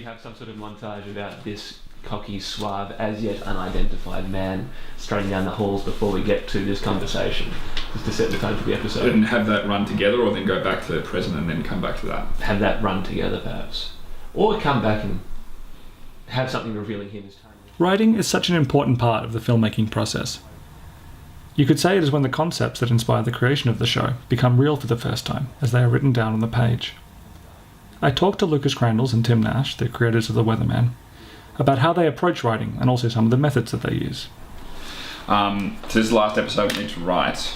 have some sort of montage about this cocky, suave, as yet unidentified man strutting down the halls before we get to this conversation, just to set the tone for the episode. And have that run together, or then go back to the present and then come back to that? Have that run together, perhaps. Or come back and have something revealing him as Tony. Writing is such an important part of the filmmaking process. You could say it is when the concepts that inspire the creation of the show become real for the first time, as they are written down on the page. I talked to Lucas Crandalls and Tim Nash, the creators of The Weatherman, about how they approach writing and also some of the methods that they use. So this is the last episode we need to write,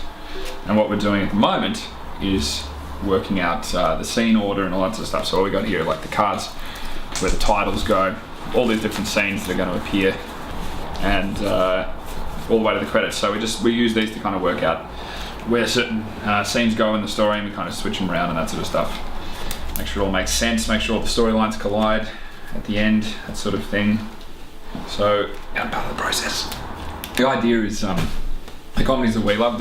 and what we're doing at the moment is working out the scene order and all that sort of stuff. So what we got here are like the cards where the titles go, all these different scenes that are going to appear, and all the way to the credits. So we use these to kind of work out where certain scenes go in the story, and we kind of switch them around and that sort of stuff. Make sure it all makes sense, make sure all the storylines collide at the end, that sort of thing. So, yeah, part of the process. The idea is the comedies that we love,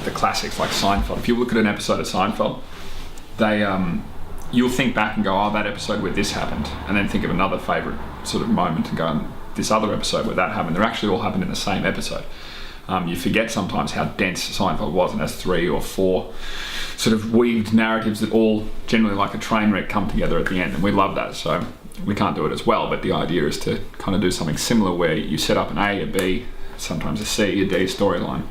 the classics like Seinfeld. If you look at an episode of Seinfeld, they you'll think back and go, oh, that episode where this happened, and then think of another favourite sort of moment and go, this other episode where that happened. They're actually all happened in the same episode. You forget sometimes how dense Seinfeld was, and has 3 or 4 sort of weaved narratives that all generally like a train wreck come together at the end, and we love that. So we can't do it as well, but the idea is to kind of do something similar where you set up an A, a B, sometimes a C, a D storyline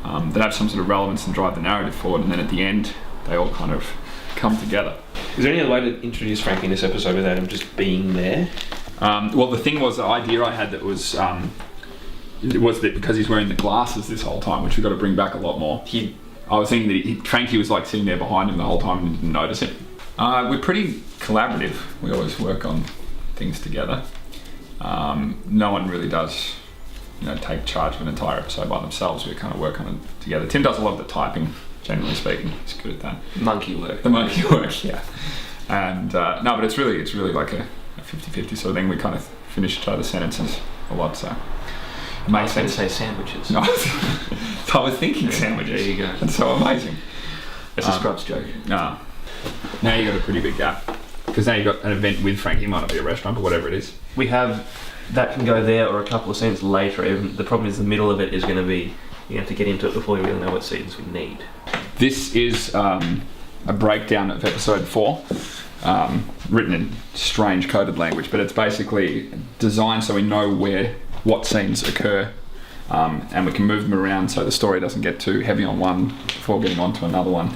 that have some sort of relevance and drive the narrative forward, and then at the end they all kind of come together. Is there any other way to introduce Frankie in this episode without him just being there? Well, the thing was, the idea I had that was that because he's wearing the glasses this whole time, which we've got to bring back a lot more. I was thinking that Frankie was like sitting there behind him the whole time and didn't notice him. We're pretty collaborative. We always work on things together. No one really does, take charge of an entire episode by themselves. We kind of work on it together. Tim does a lot of the typing, generally speaking. He's good at that. Monkey work. The monkey work, yeah. And no, but it's really like a 50-50 sort of thing. We kind of finish each other's sentences a lot, so it makes sense. To say sandwiches. No, I was thinking sandwiches. There you go. That's so amazing. It's a Scrubs joke. No. Now you got a pretty big gap, because now you've got an event with Frankie. It might not be a restaurant, but whatever it is. We have that can go there, or a couple of scenes later. Even the problem is the middle of it is going to be, you have to get into it before you really know what scenes we need. This is a breakdown of episode 4, written in strange coded language, but it's basically designed so we know what scenes occur, and we can move them around so the story doesn't get too heavy on one before getting on to another one.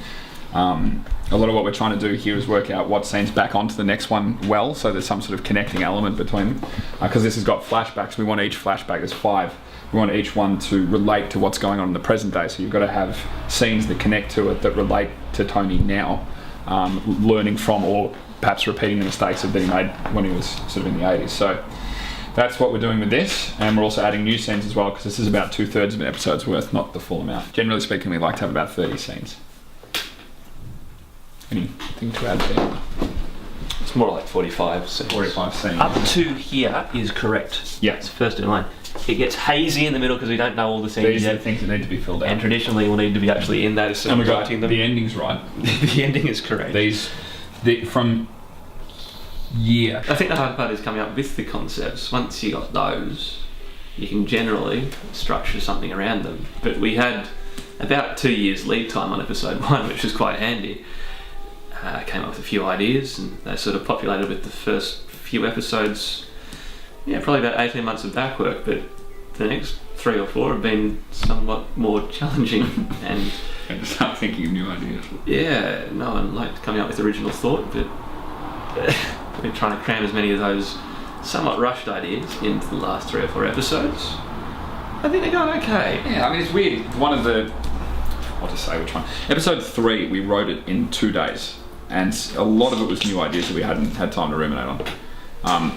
A lot of what we're trying to do here is work out what scenes back onto the next one well, so there's some sort of connecting element between them. Because this has got flashbacks, we want each flashback, there's 5, we want each one to relate to what's going on in the present day, so you've got to have scenes that connect to it, that relate to Tony now, learning from or perhaps repeating the mistakes that he made when he was sort of in the 80s. So that's what we're doing with this, and we're also adding new scenes as well, because this is about 2/3 of an episode's worth, not the full amount. Generally speaking, we like to have about 30 scenes. Anything to add there? It's more like 45 scenes. 45 scenes. Up to here is correct. Yeah. It's first in line. It gets hazy in the middle because we don't know all the scenes These yet. are the things that need to be filled out. And traditionally we'll need to be actually in those and we got writing them. The ending's right. The ending is correct. From year. I think the hard part is coming up with the concepts. Once you got those, you can generally structure something around them. But we had about 2 years lead time on episode 1, which was quite handy. Came up with a few ideas, and they sort of populated with the first few episodes. Yeah, probably about 18 months of back work, but the next 3 or 4 have been somewhat more challenging. And start thinking of new ideas. Yeah, no one liked coming up with original thought, but we're trying to cram as many of those somewhat rushed ideas into the last 3 or 4 episodes. I think they're going okay. Yeah, I mean, it's weird. One of the, what to say, which one? Episode 3, we wrote it in 2 days, and a lot of it was new ideas that we hadn't had time to ruminate on.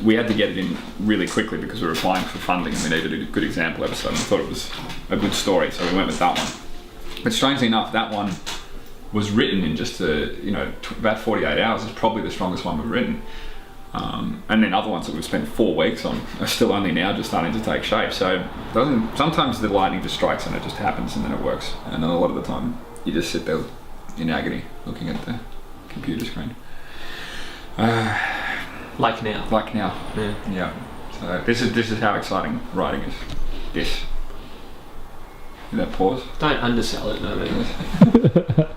We had to get it in really quickly because we were applying for funding and we needed a good example episode, and we thought it was a good story, so we went with that one. But strangely enough, that one was written in just about 48 hours. It's probably the strongest one we've written. And then other ones that we've spent 4 weeks on are still only now just starting to take shape. So sometimes the lightning just strikes and it just happens and then it works. And then a lot of the time you just sit there in agony looking at the computer screen. Like now. Like now. Yeah. Yeah. So this is how exciting writing is. This. That pause. Don't undersell it, no.